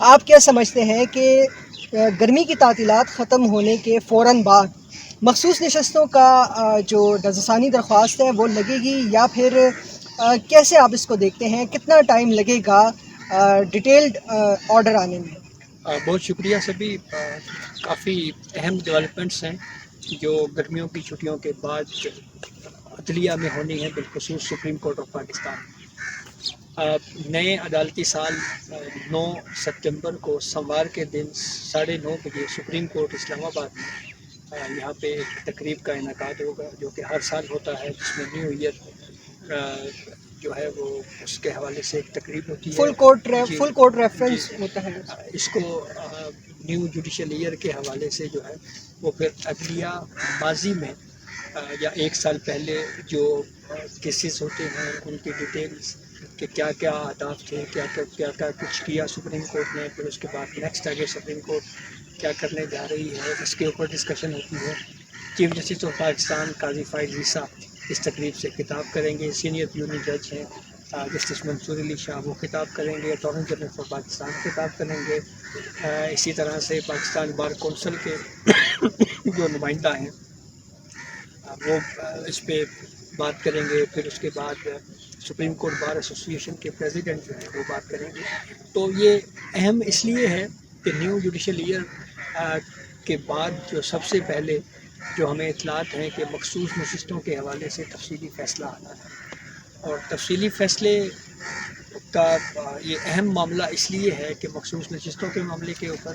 آپ کیا سمجھتے ہیں کہ گرمی کی تعطیلات ختم ہونے کے فوراً بعد مخصوص نشستوں کا جو نظرثانی درخواست ہے وہ لگے گی، یا پھر کیسے آپ اس کو دیکھتے ہیں؟ کتنا ٹائم لگے گا ڈیٹیلڈ آرڈر آنے میں؟ بہت شکریہ سبھی. کافی اہم ڈیولپمنٹس ہیں جو گرمیوں کی چھٹیوں کے بعد عدلیہ میں ہونی ہے، بالخصوص سپریم کورٹ آف پاکستان. نئے عدالتی سال 9 ستمبر کو سوموار کے دن 9:30 بجے سپریم کورٹ اسلام آباد میں یہاں پہ ایک تقریب کا انعقاد ہوگا، جو کہ ہر سال ہوتا ہے، جس میں نیو ایئر جو ہے وہ اس کے حوالے سے ایک تقریب ہوتی ہے. فل کورٹ ریفرنس ہوتا ہے اس کو نیو جوڈیشل ایئر کے حوالے سے جو ہے وہ پھر عدلیہ ماضی میں یا ایک سال پہلے جو کیسز ہوتے ہیں ان کی ڈیٹیلز کہ کیا کیا اہداف تھے، کیا کیا کچھ کیا سپریم کورٹ نے، پھر اس کے بعد نیکسٹ آگے سپریم کورٹ کیا کرنے جا رہی ہے، اس کے اوپر ڈسکشن ہوتی ہے. چیف جسٹس آف پاکستان قاضی فائز عیسیٰ اس تقریب سے خطاب کریں گے. سینئر پیونی جج ہیں جسٹس منصور علی شاہ، وہ خطاب کریں گے. اٹارنی جنرل فار پاکستان خطاب کریں گے. اسی طرح سے پاکستان بار کونسل کے جو نمائندہ ہیں وہ اس پہ بات کریں گے. پھر اس کے بعد سپریم کورٹ بار ایسوسی ایشن کے پریزیڈنٹ جو ہیں وہ بات کریں گے. تو یہ اہم اس لیے ہے کہ نیو جوڈیشل ایئر کے بعد جو سب سے پہلے جو ہمیں اطلاعات ہیں کہ مخصوص نشستوں کے حوالے سے تفصیلی فیصلہ آنا ہے. اور تفصیلی فیصلے کا یہ اہم معاملہ اس لیے ہے کہ مخصوص نشستوں کے معاملے کے اوپر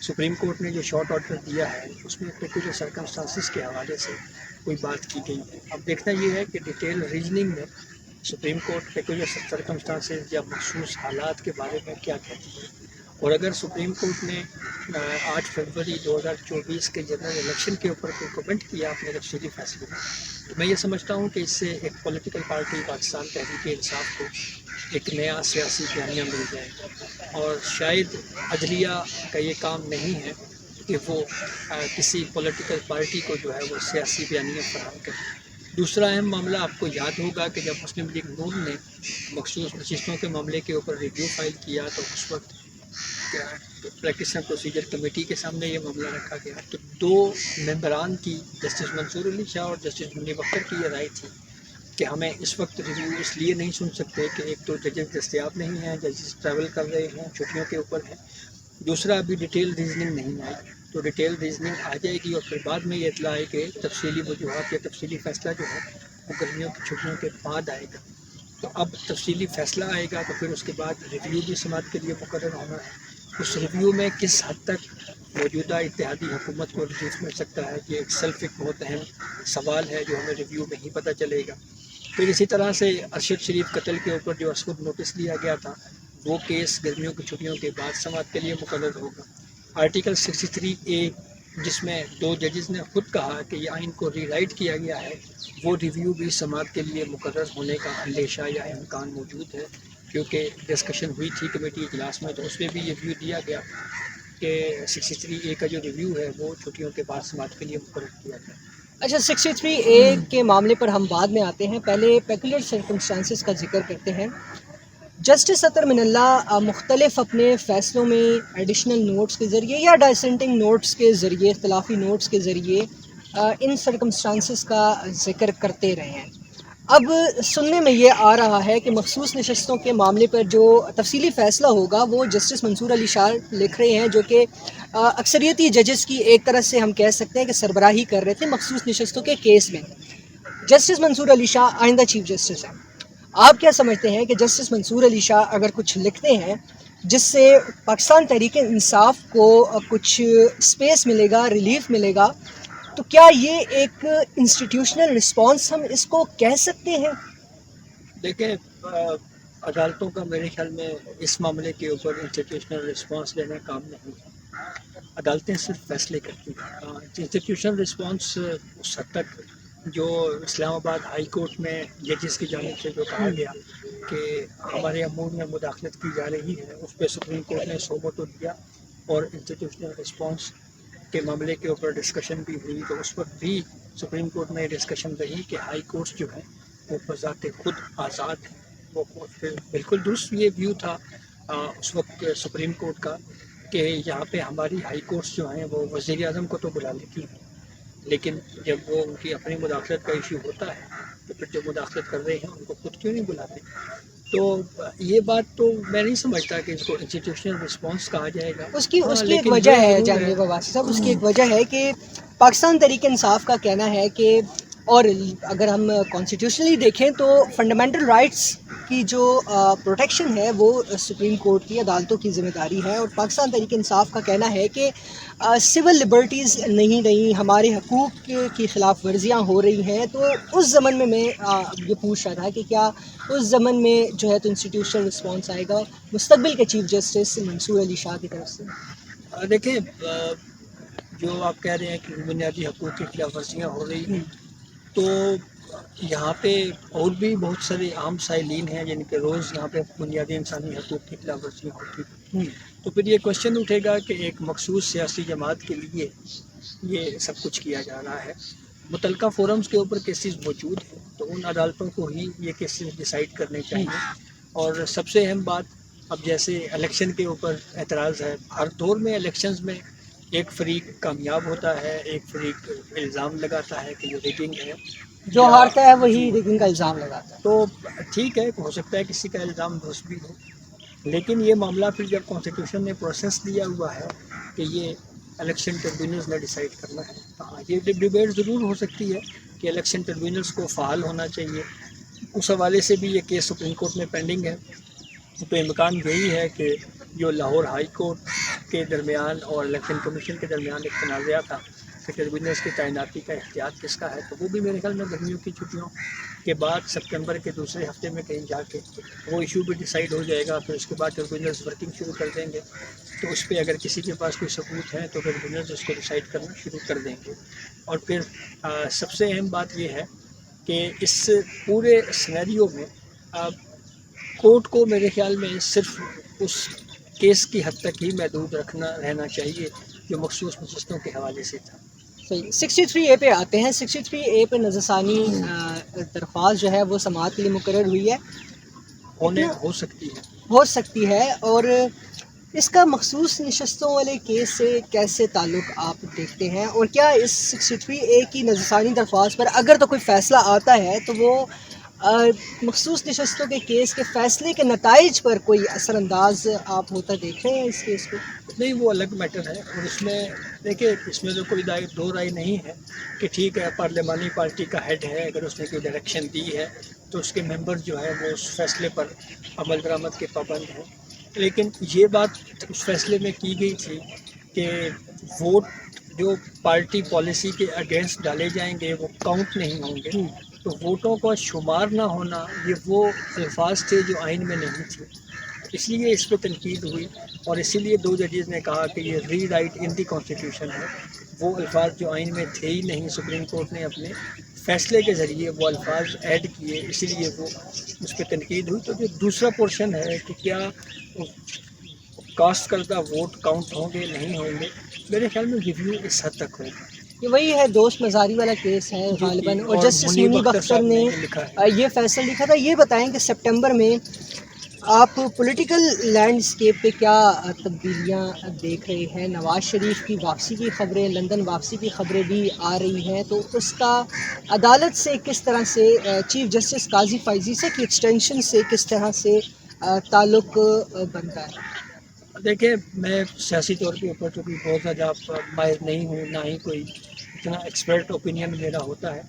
سپریم کورٹ نے جو شارٹ آرڈر دیا ہے اس میں پرٹیکولر سرکمسٹانسز کے حوالے سے کوئی بات کی گئی ہے. اب دیکھنا یہ ہے کہ ڈیٹیل ریزننگ میں سپریم کورٹ پرٹیکولر سرکمسٹانسز یا مخصوص حالات کے بارے میں کیا کہتی ہے. اور اگر سپریم کورٹ نے 8 فروری 2024 کے جنرل الیکشن کے اوپر کوئی کمنٹ کیا اپنے تفصیلی فیصلے میں، تو میں یہ سمجھتا ہوں کہ اس سے ایک پولیٹیکل پارٹی پاکستان تحریک انصاف کو ایک نیا سیاسی بیانیہ مل جائے گا. اور شاید عدلیہ کا یہ کام نہیں ہے کہ وہ کسی پولیٹیکل پارٹی کو جو ہے وہ سیاسی بیانیہ فراہم کرے. دوسرا اہم معاملہ آپ کو یاد ہوگا کہ جب مسلم لیگ نون نے مخصوص نشستوں کے معاملے کے اوپر ریویو فائل کیا تو اس وقت پریکٹس اینڈ پروسیجر کمیٹی کے سامنے یہ معاملہ رکھا گیا. تو 2 ممبران کی جسٹس منصور علی شاہ اور جسٹس منیب اختر کی یہ رائے تھی کہ ہمیں اس وقت ریویو اس لیے نہیں سن سکتے کہ ایک تو ججز دستیاب نہیں ہیں، ججز ٹریول کر رہے ہیں، چھٹیوں کے اوپر ہیں. دوسرا ابھی ڈیٹیل ریزننگ نہیں آئی. تو ڈیٹیل ریزننگ آ جائے گی اور پھر بعد میں یہ اطلاع ہے کہ تفصیلی وجوہات یا تفصیلی فیصلہ جو ہے وہ گرمیوں کی چھٹیوں کے بعد آئے گا. تو اب تفصیلی فیصلہ آئے گا تو پھر اس کے بعد ریویو بھی سماعت کے لیے مقرر ہونا ہے. اس ریویو میں کس حد تک موجودہ اتحادی حکومت کو ریلیف مل سکتا ہے، یہ ایک بہت اہم سوال ہے جو ہمیں ریویو میں ہی پتہ چلے گا. پھر اسی طرح سے ارشد شریف قتل کے اوپر جو اسود نوٹس لیا گیا تھا وہ کیس گرمیوں کی چھٹیوں کے بعد سماعت کے لیے مقرر ہوگا. آرٹیکل 63A جس میں 2 ججز نے خود کہا کہ یہ آئین کو ری رائٹ کیا گیا ہے، وہ ریویو بھی سماعت کے لیے مقرر ہونے کا اندیشہ یا امکان موجود ہے. کیونکہ ڈسکشن ہوئی تھی کمیٹی اجلاس میں تو اس میں بھی یہ ویو دیا گیا کہ 63A کا جو ریویو ہے وہ چھٹیوں کے بعد سماعت کے لیے مقرر کیا گیا. اچھا، 63A کے معاملے پر ہم بعد میں آتے ہیں، پہلے پیکولر سرکمسٹانسز کا ذکر کرتے ہیں. جسٹس اطہر من اللہ مختلف اپنے فیصلوں میں ایڈیشنل نوٹس کے ذریعے یا ڈائسنٹنگ نوٹس کے ذریعے، اختلافی نوٹس کے ذریعے ان سرکمسٹانسز کا ذکر کرتے رہے ہیں. اب سننے میں یہ آ رہا ہے کہ مخصوص نشستوں کے معاملے پر جو تفصیلی فیصلہ ہوگا وہ جسٹس منصور علی شاہ لکھ رہے ہیں، جو کہ اکثریتی ججز کی ایک طرح سے ہم کہہ سکتے ہیں کہ سربراہی کر رہے تھے مخصوص نشستوں کے کیس میں. جسٹس منصور علی شاہ آئندہ چیف جسٹس ہیں. آپ کیا سمجھتے ہیں کہ جسٹس منصور علی شاہ اگر کچھ لکھتے ہیں جس سے پاکستان تحریک انصاف کو کچھ اسپیس ملے گا، ریلیف ملے گا، تو کیا یہ ایک انسٹیٹیوشنل رسپانس ہم اس کو کہہ سکتے ہیں؟ دیکھیں، عدالتوں کا میرے خیال میں اس معاملے کے اوپر انسٹیٹیوشنل رسپانس لینا کام نہیں ہے. عدالتیں صرف فیصلے کرتی ہیں. انسٹیٹیوشنل رسپانس اس حد تک جو اسلام آباد ہائی کورٹ میں ججز کی جانب سے جو کہا گیا کہ ہمارے امور میں مداخلت کی جا رہی ہے، اس پہ سپریم کورٹ نے سو موٹو دیا اور انسٹیٹیوشنل رسپانس کے معاملے کے اوپر ڈسکشن بھی ہوئی. تو اس وقت بھی سپریم کورٹ میں ڈسکشن رہی کہ ہائی کورٹس جو ہیں وہ بذات خود آزاد ہیں. وہ بالکل درست یہ ویو تھا اس وقت سپریم کورٹ کا کہ یہاں پہ ہماری ہائی کورٹس جو ہیں وہ وزیر اعظم کو تو بلا لیتی ہیں، لیکن جب وہ ان کی اپنی مداخلت کا ایشو ہوتا ہے تو پھر جو مداخلت کر رہے ہیں ان کو خود کیوں نہیں بلاتے؟ تو یہ بات تو میں نہیں سمجھتا کہ اس کو انسٹیٹیوشنل رسپانس کہا جائے گا. اس کی ایک لیکن وجہ یہ ہے ضرور جہانگیر عباسی صاحب، اس کی ایک وجہ ہے کہ پاکستان تحریک انصاف کا کہنا ہے کہ، اور اگر ہم کانسٹیٹیوشنلی دیکھیں تو فنڈامنٹل رائٹس کی جو پروٹیکشن ہے وہ سپریم کورٹ کی عدالتوں کی ذمہ داری ہے، اور پاکستان تحریک انصاف کا کہنا ہے کہ سول لبرٹیز نہیں ہمارے حقوق کی خلاف ورزیاں ہو رہی ہیں. تو اس ضمن میں یہ پوچھ رہا تھا کہ کیا اس ضمن میں جو ہے تو انسٹیٹیوشنل رسپانس آئے گا مستقبل کے چیف جسٹس منصور علی شاہ کی طرف سے؟ دیکھیں، جو آپ کہہ رہے ہیں کہ بنیادی حقوق کی خلاف ورزیاں ہو رہی ہیں، تو یہاں پہ اور بھی بہت سارے عام سائلین ہیں جن کے روز یہاں پہ بنیادی انسانی حقوق کی خلاف ورزیاں ہوتی ہیں. تو پھر یہ کوشچن اٹھے گا کہ ایک مخصوص سیاسی جماعت کے لیے یہ سب کچھ کیا جا رہا ہے. متعلقہ فورمز کے اوپر کیسز موجود ہیں تو ان عدالتوں کو ہی یہ کیسز ڈیسائیڈ کرنے چاہیے. اور سب سے اہم بات، اب جیسے الیکشن کے اوپر اعتراض ہے، ہر دور میں الیکشنز میں ایک فریق کامیاب ہوتا ہے، ایک فریق الزام لگاتا ہے کہ یہ ریگنگ ہے. جو یا ہارتا ہے وہی جی، ریگنگ کا الزام لگاتا ہے. تو ٹھیک ہے، ہو سکتا ہے کسی کا الزام درست بھی ہو، لیکن یہ معاملہ پھر جب کانسٹیٹیوشن نے پروسیس دیا ہوا ہے کہ یہ الیکشن ٹربیونلز نے ڈیسائیڈ کرنا ہے، ہاں یہ ڈبیٹ ضرور ہو سکتی ہے کہ الیکشن ٹربیونلز کو فعال ہونا چاہیے. اس حوالے سے بھی یہ کیس سپریم کورٹ میں پینڈنگ ہے. تو امکان یہی ہے کہ جو لاہور ہائی کورٹ کے درمیان اور الیکشن کمیشن کے درمیان ایک تنازعہ تھا کہ ٹربیونلز کی تعیناتی کا اختیار کس کا ہے، تو وہ بھی میرے خیال میں گرمیوں کی چھٹیوں کے بعد سپتمبر کے دوسرے ہفتے میں کہیں جا کے وہ ایشو بھی ڈیسائیڈ ہو جائے گا. پھر اس کے بعد ٹربیونلز ورکنگ شروع کر دیں گے، تو اس پہ اگر کسی کے پاس کوئی ثبوت ہے تو ٹربیونلز اس کو ڈیسائیڈ کرنا شروع کر دیں گے. اور پھر سب سے اہم بات یہ ہے کہ اس پورے سینیریو میں کورٹ کو میرے خیال میں صرف اس کیس کی حد تک ہی محدود رہنا چاہیے جو مخصوص نشستوں کے حوالے سے تھا. صحیح. 63A پہ آتے ہیں. 63A پہ نظر ثانی درخواست جو ہے وہ سماعت کے لیے مقرر ہوئی ہے. ہو سکتی ہے. ہو سکتی ہے، اور اس کا مخصوص نشستوں والے کیس سے کیسے تعلق آپ دیکھتے ہیں، اور کیا اس 63A کی نظر ثانی درخواست پر اگر تو کوئی فیصلہ آتا ہے تو وہ مخصوص نشستوں کے کیس کے فیصلے کے نتائج پر کوئی اثر انداز آپ ہوتا دیکھ رہے ہیں اس کیس کو؟ نہیں، وہ الگ میٹر ہے، اور اس میں دیکھیں اس میں تو کوئی دو رائے نہیں ہے کہ ٹھیک ہے پارلیمانی پارٹی کا ہیڈ ہے، اگر اس نے کوئی ڈائریکشن دی ہے تو اس کے ممبر جو ہے وہ اس فیصلے پر عمل درآمد کے پابند ہیں. لیکن یہ بات اس فیصلے میں کی گئی تھی کہ ووٹ جو پارٹی پالیسی کے اگینسٹ ڈالے جائیں گے وہ کاؤنٹ نہیں ہوں گے. تو ووٹوں کا شمار نہ ہونا یہ وہ الفاظ تھے جو آئین میں نہیں تھے، اس لیے اس پہ تنقید ہوئی. اور اسی لیے دو ججز نے کہا کہ یہ ری رائٹ ان دی کانسٹیٹیوشن ہے. وہ الفاظ جو آئین میں تھے ہی نہیں، سپریم کورٹ نے اپنے فیصلے کے ذریعے وہ الفاظ ایڈ کیے، اسی لیے وہ اس پہ تنقید ہوئی. تو جو دوسرا پورشن ہے کہ کیا کاسٹ کردہ ووٹ کاؤنٹ ہوں گے نہیں ہوں گے، میرے خیال میں ریویو اس حد تک ہوگا. یہ وہی ہے دوست مزاری والا کیس ہے غالباً، اور جسٹس منیب اختر نے یہ فیصلہ لکھا تھا. یہ بتائیں کہ سپٹمبر میں آپ پولیٹیکل لینڈسکیپ پہ کیا تبدیلیاں دیکھ رہے ہیں؟ نواز شریف کی واپسی کی خبریں، لندن واپسی کی خبریں بھی آ رہی ہیں، تو اس کا عدالت سے کس طرح سے، چیف جسٹس قاضی فائزی سے کی ایکسٹینشن سے کس طرح سے تعلق بنتا ہے؟ دیکھیں، میں سیاسی طور کے اوپر چونکہ بہت زیادہ ماہر نہیں ہوں، نہ ہی کوئی اتنا ایکسپرٹ اوپینین میرا ہوتا ہے،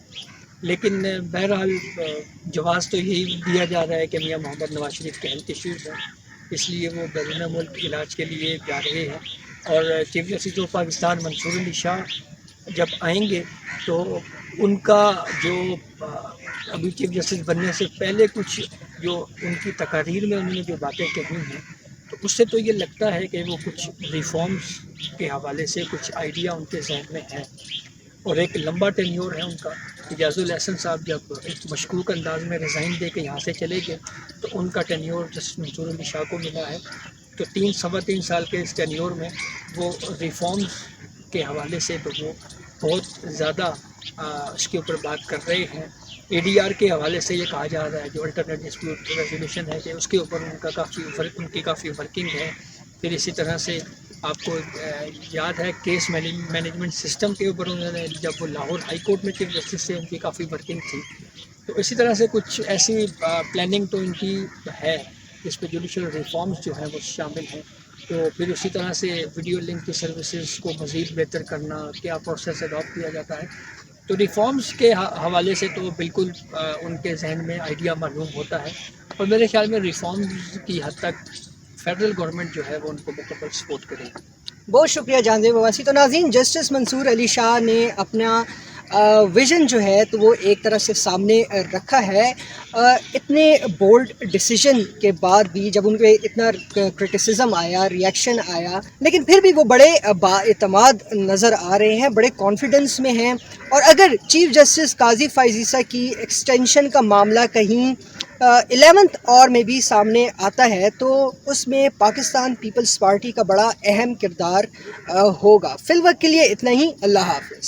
لیکن بہرحال جواز تو یہی دیا جا رہا ہے کہ میاں محمد نواز شریف کے ہیلتھ ایشوز ہیں، اس لیے وہ بیرون ملک علاج کے لیے جا رہے ہیں. اور چیف جسٹس آف پاکستان منصور علی شاہ جب آئیں گے تو ان کا جو ابھی چیف جسٹس بننے سے پہلے کچھ جو ان کی تقاریر میں انہوں نے جو باتیں کہی ہیں، تو اس سے تو یہ لگتا ہے کہ وہ کچھ ریفارمز کے حوالے سے کچھ آئیڈیا ان کے ذہن میں ہیں. اور ایک لمبا ٹینیور ہے ان کا. اعجاز الاحسن صاحب جب ایک مشکوک انداز میں ریزائن دے کے یہاں سے چلے گئے تو ان کا ٹینیور جسٹس منصور علی شاہ کو ملا ہے. تو 3 سال کے اس ٹینیور میں وہ ریفارمز کے حوالے سے تو وہ بہت زیادہ اس کے اوپر بات کر رہے ہیں. ADR کے حوالے سے یہ کہا جا رہا ہے جو الٹرنیٹ ڈسپیوٹ ریزولوشن ہے کہ اس کے اوپر ان کی کافی ورکنگ ہے. پھر اسی طرح سے آپ کو یاد ہے کیس مینجمنٹ سسٹم کے اوپر انہوں نے جب وہ لاہور ہائی کورٹ میں چیف جسٹس سے ان کی کافی ورکنگ تھی. تو اسی طرح سے کچھ ایسی پلاننگ تو ان کی ہے اس پہ جوڈیشل ریفارمز جو ہیں وہ شامل ہیں. تو پھر اسی طرح سے ویڈیو لنک کی سروسز کو مزید بہتر کرنا, کیا پروسیس اڈاپٹ کیا جاتا ہے. تو ریفارمز کے حوالے سے تو بالکل ان کے ذہن میں آئیڈیا معلوم ہوتا ہے, اور میرے خیال میں ریفارمز کی حد تک فیڈرل گورنمنٹ جو ہے وہ ان کو مکمل سپورٹ کرے گی. بہت شکریہ جہانزیب عباسی. تو ناظرین, جسٹس منصور علی شاہ نے اپنا ویژن جو ہے تو وہ ایک طرح سے سامنے رکھا ہے. اتنے بولڈ ڈیسیجن کے بعد بھی جب ان پہ اتنا کرٹیسزم آیا, ریئیکشن آیا, لیکن پھر بھی وہ بڑے با اعتماد نظر آ رہے ہیں, بڑے کانفیڈنس میں ہیں. اور اگر چیف جسٹس قاضی فائز عیسیٰ کی ایکسٹینشن کا معاملہ کہیں 11th اور میں بھی سامنے آتا ہے تو اس میں پاکستان پیپلز پارٹی کا بڑا اہم کردار ہوگا. فی الوقت کے لیے اتنا ہی. اللہ حافظ.